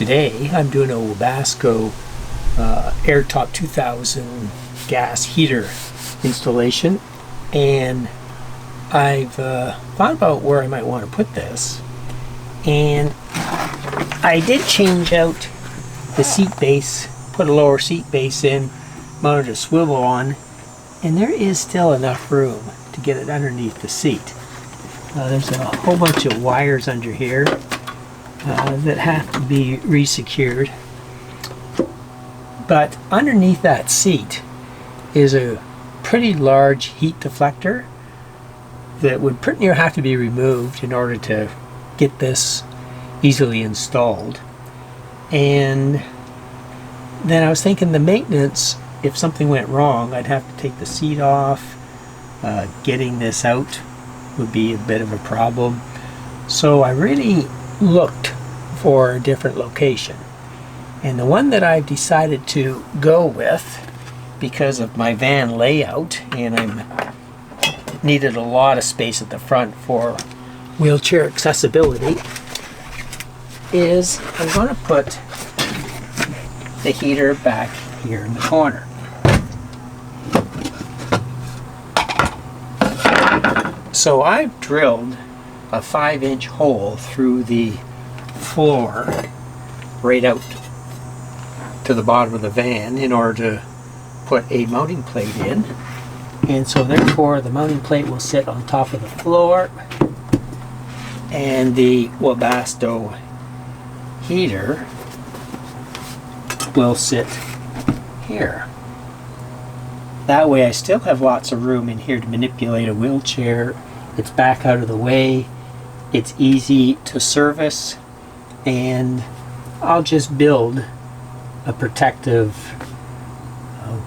today I'm doing a Webasto Air Top 2000 gas heater installation, and I've thought about where I might want to put this, and I did change out the seat base, put a lower seat base in, mounted a swivel on, and there is still enough room to get it underneath the seat. There's a whole bunch of wires under here that have to be resecured, but underneath that seat is a pretty large heat deflector that would pretty near have to be removed in order to get this easily installed. And then I was thinking the maintenance, if something went wrong, I'd have to take the seat off. Getting this out would be a bit of a problem. So I really looked for a different location. And the one that I've decided to go with, because of my van layout, and I needed a lot of space at the front for wheelchair accessibility, is I'm going to put the heater back here in the corner. So I've drilled a 5-inch hole through the floor right out to the bottom of the van in order to put a mounting plate in, and so therefore the mounting plate will sit on top of the floor and the Webasto heater will sit here. That way I still have lots of room in here to manipulate a wheelchair. It's back out of the way, it's easy to service, and I'll just build a protective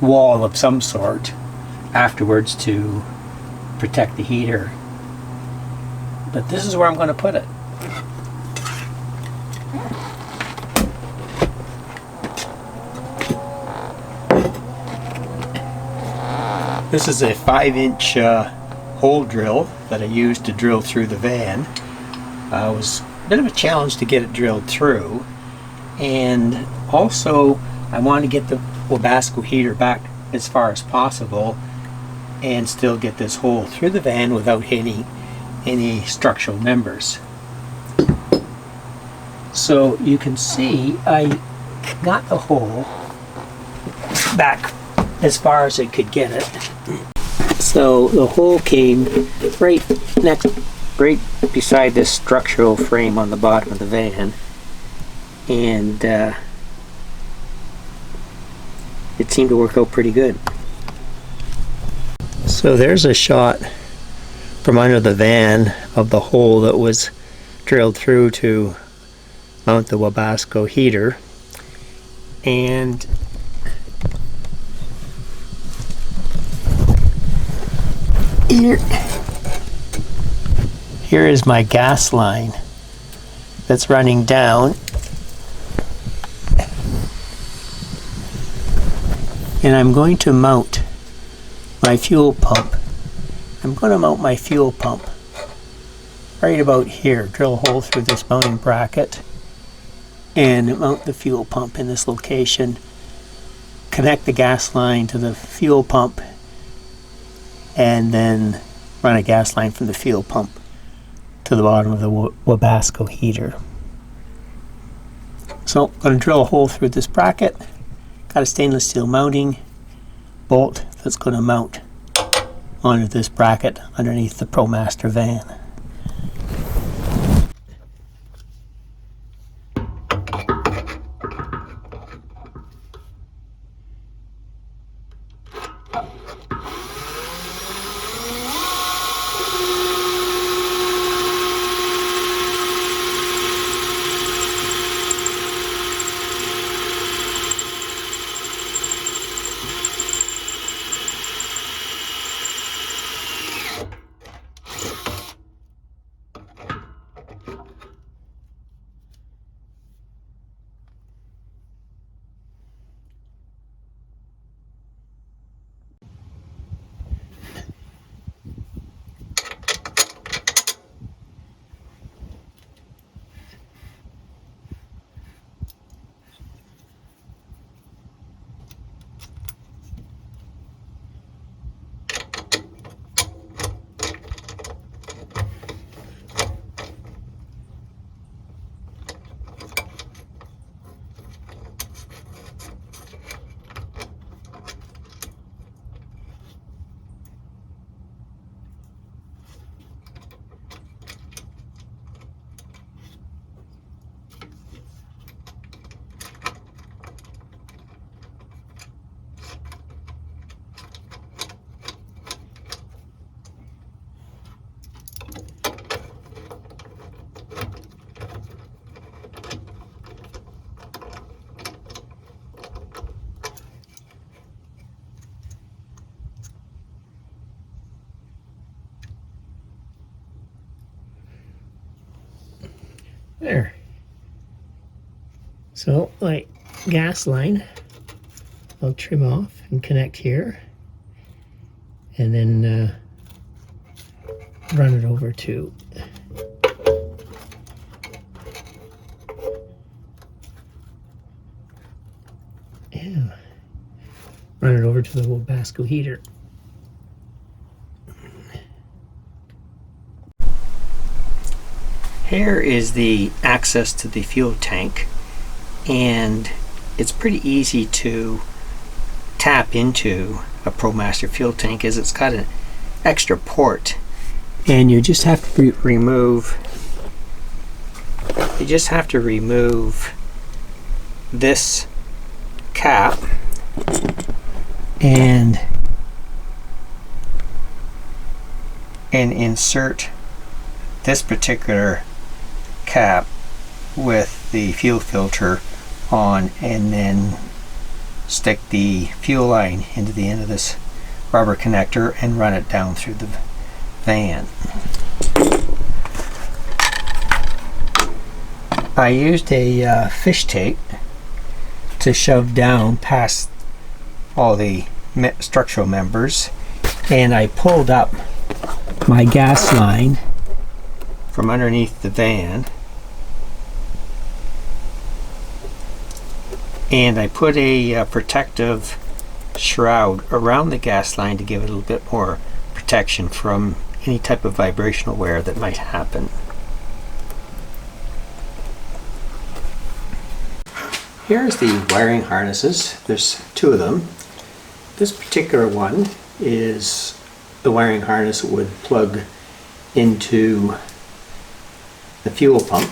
wall of some sort afterwards to protect the heater. But this is where I'm going to put it. This is a 5-inch hole drill that I used to drill through the van. It was a bit of a challenge to get it drilled through, and also I want to get the Webasto heater back as far as possible and still get this hole through the van without hitting any structural members. So you can see I got the hole back as far as I could get it. So the hole came right beside this structural frame on the bottom of the van, and it seemed to work out pretty good. So there's a shot from under the van of the hole that was drilled through to mount the Webasto heater, and here is my gas line that's running down, and I'm going to mount my fuel pump. I'm going to mount my fuel pump right about here, drill a hole through this mounting bracket and mount the fuel pump in this location, connect the gas line to the fuel pump, and then run a gas line from the fuel pump to the bottom of the Webasto heater. So I'm going to drill a hole through this bracket. Got a stainless steel mounting bolt that's going to mount onto this bracket underneath the Promaster van. There. So my gas line, I'll trim off and connect here, and then run it over to run it over to the Webasto heater. Here is the access to the fuel tank, and it's pretty easy to tap into a Promaster fuel tank as it's got an extra port, and you just have to remove this cap and insert this particular cap with the fuel filter on, and then stick the fuel line into the end of this rubber connector and run it down through the van. I used a fish tape to shove down past all the structural members, and I pulled up my gas line from underneath the van, and I put a protective shroud around the gas line to give it a little bit more protection from any type of vibrational wear that might happen. Here's the wiring harnesses. There's two of them. This particular one is the wiring harness that would plug into the fuel pump,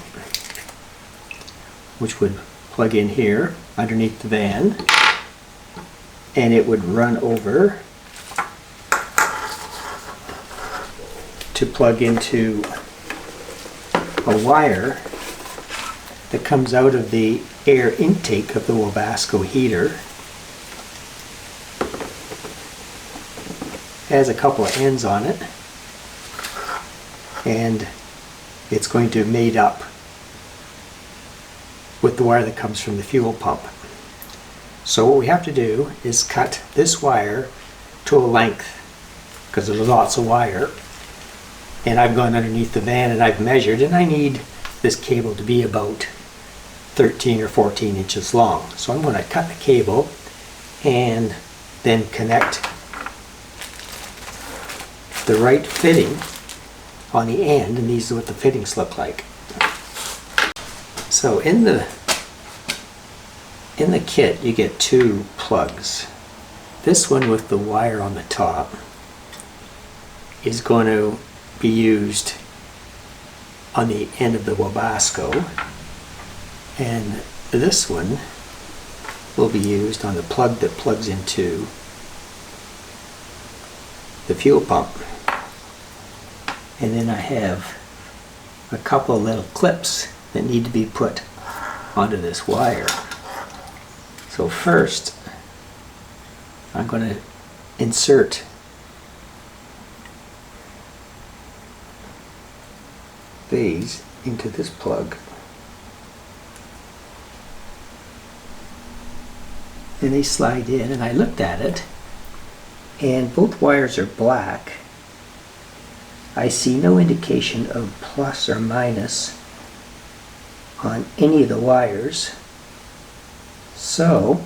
which would plug in here underneath the van, and it would run over to plug into a wire that comes out of the air intake of the Webasto heater. Has a couple of ends on it, and it's going to mate up with the wire that comes from the fuel pump. So what we have to do is cut this wire to a length, because there's lots of wire, and I've gone underneath the van and I've measured, and I need this cable to be about 13 or 14 inches long. So I'm going to cut the cable and then connect the right fitting on the end, and these are what the fittings look like. So in the kit you get two plugs. This one with the wire on the top is going to be used on the end of the Webasto, and this one will be used on the plug that plugs into the fuel pump. And then I have a couple little clips that need to be put onto this wire. So first I'm going to insert these into this plug, and they slide in, and I looked at it and both wires are black. I see no indication of plus or minus on any of the wires, so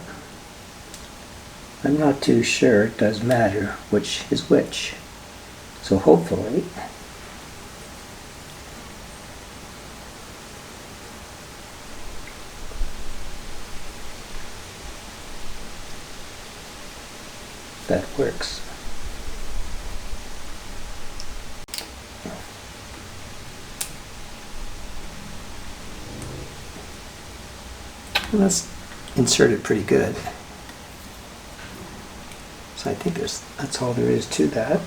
I'm not too sure it does matter which is which. So hopefully that works. Well, that's inserted pretty good. So I think that's all there is to that.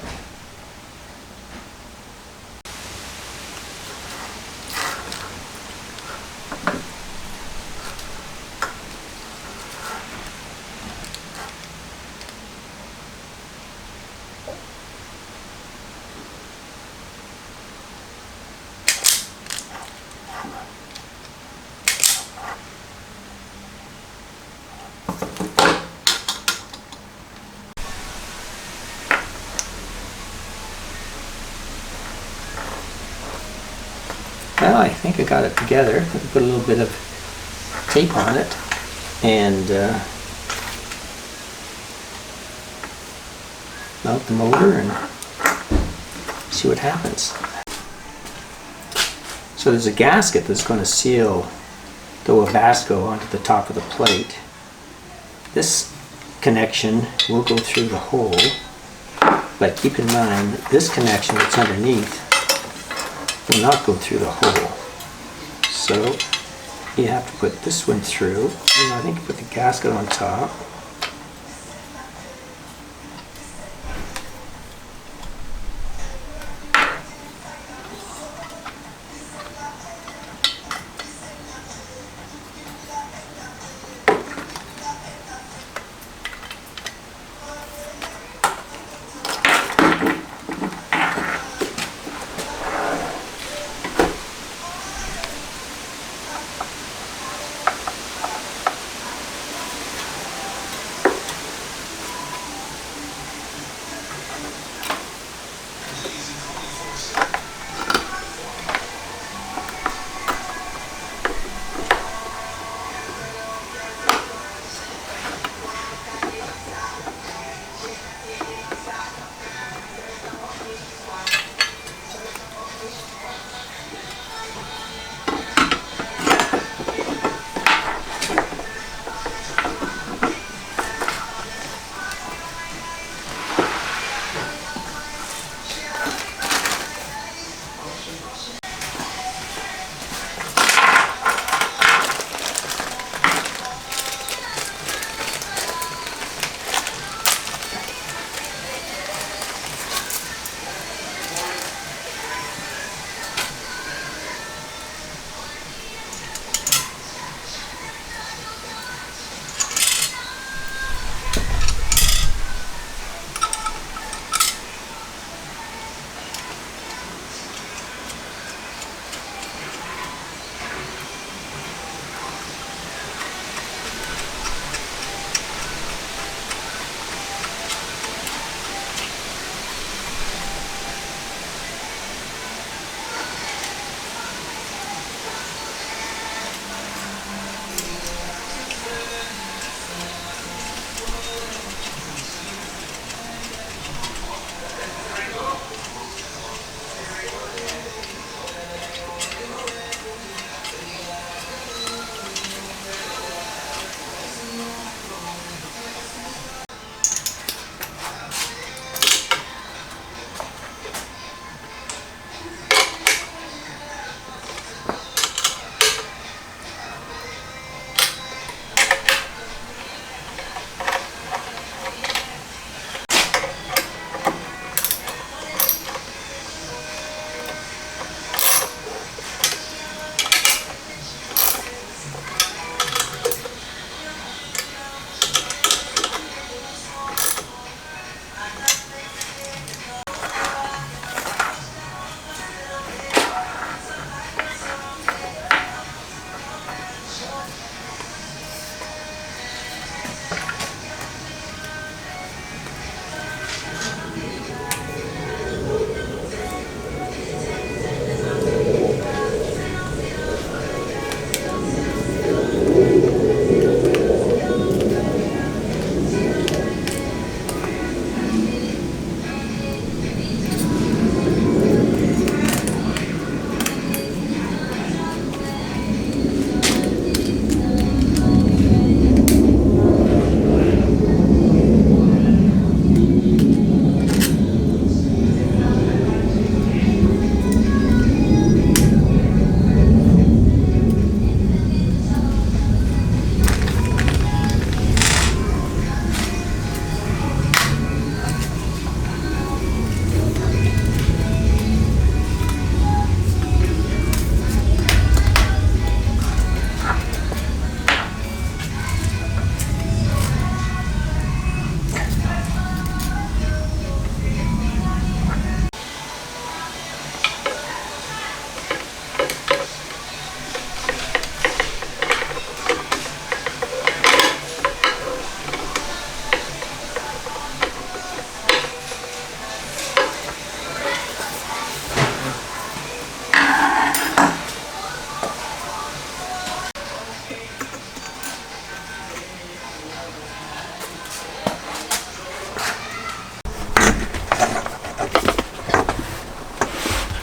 Well, I think I got it together. Put a little bit of tape on it and mount the motor and see what happens. So there's a gasket that's going to seal the Webasto onto the top of the plate. This connection will go through the hole, but keep in mind this connection that's underneath will not go through the hole. So you have to put this one through, and I think you put the gasket on top.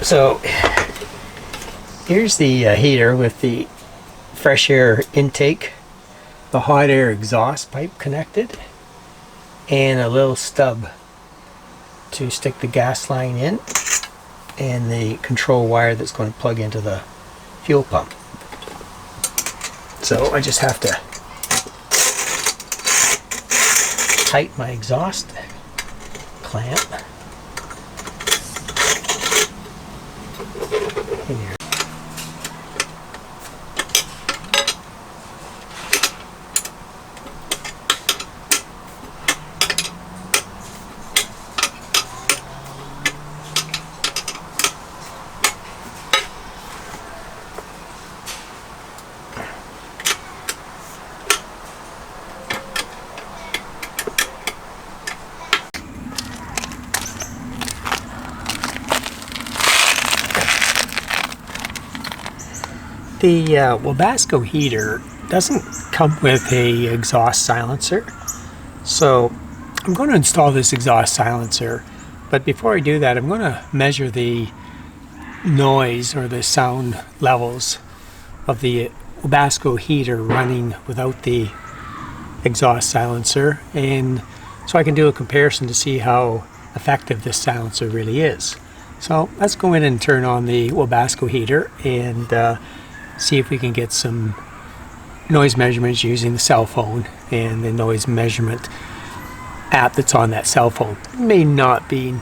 So here's the heater with the fresh air intake, the hot air exhaust pipe connected, and a little stub to stick the gas line in, and the control wire that's going to plug into the fuel pump. So I just have to tighten my exhaust clamp in here. The Webasto heater doesn't come with a exhaust silencer, so I'm going to install this exhaust silencer, but before I do that I'm going to measure the noise or the sound levels of the Webasto heater running without the exhaust silencer, and so I can do a comparison to see how effective this silencer really is. So let's go in and turn on the Webasto heater and see if we can get some noise measurements using the cell phone and the noise measurement app that's on that cell phone. It may not be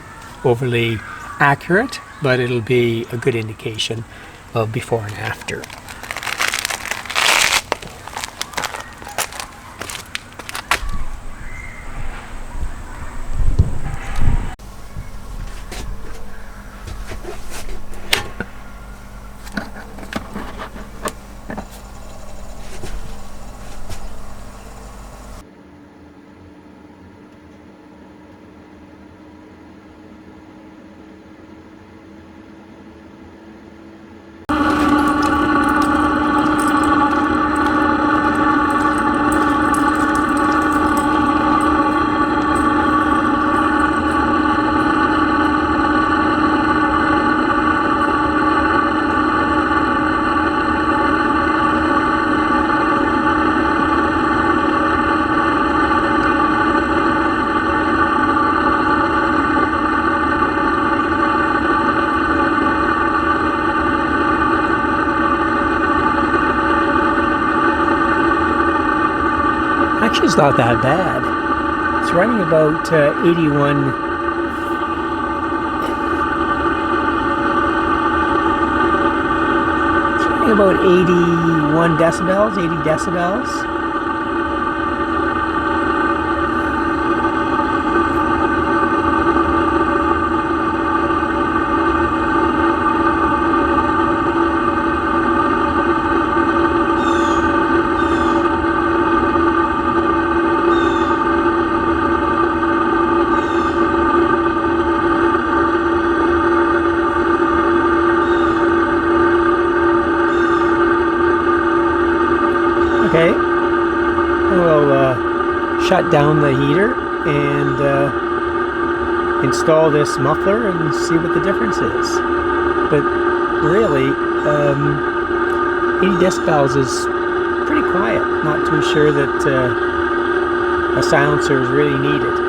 overly accurate, but it'll be a good indication of before and after. Actually, it's not that bad. It's running about 81. It's running about 81 decibels, 80 decibels. Okay, we'll shut down the heater and install this muffler and see what the difference is. But really, 80 decibels is pretty quiet. Not too sure that a silencer is really needed.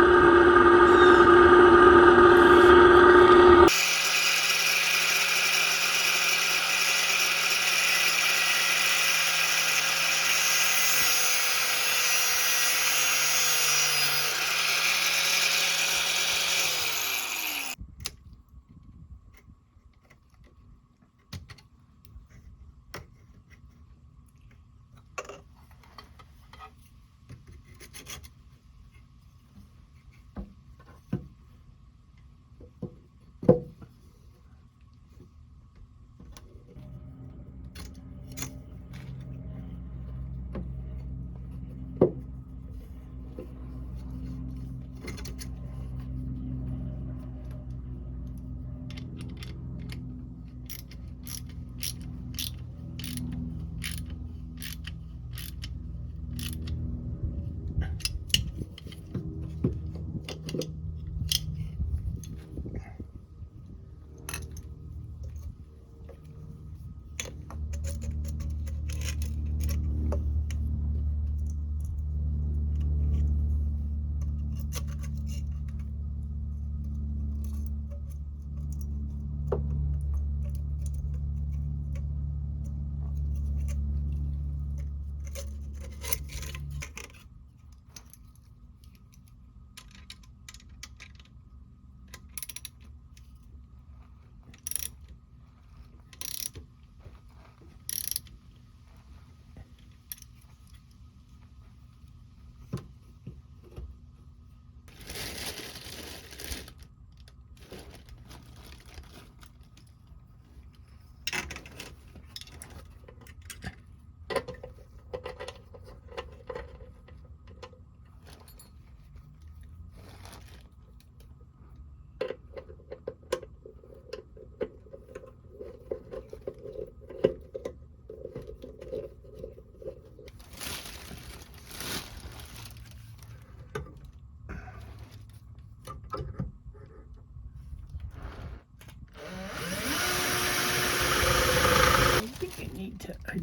I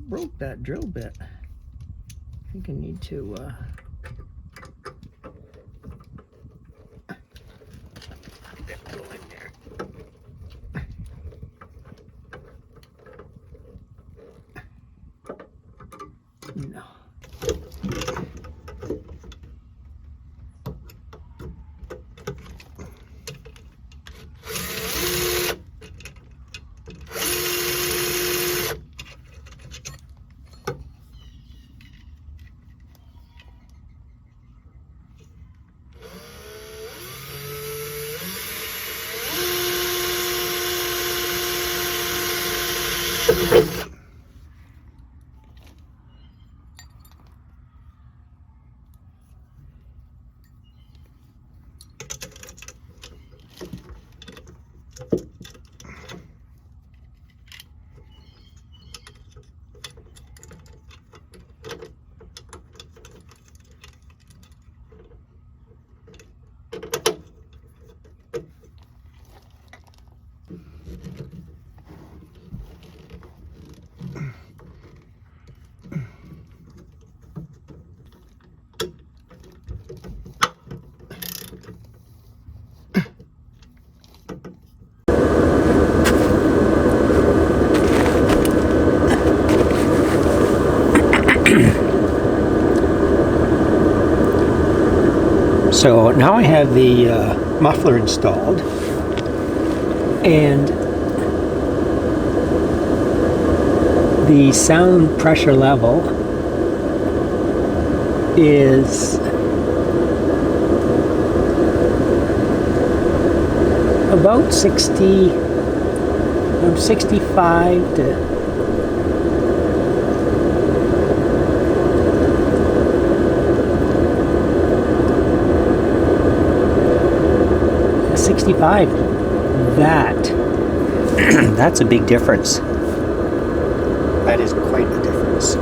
broke that drill bit. I think I need to go in there. No. So now I have the muffler installed, and the sound pressure level is about 60, from 65 to 65. That's a big difference. That is quite a difference.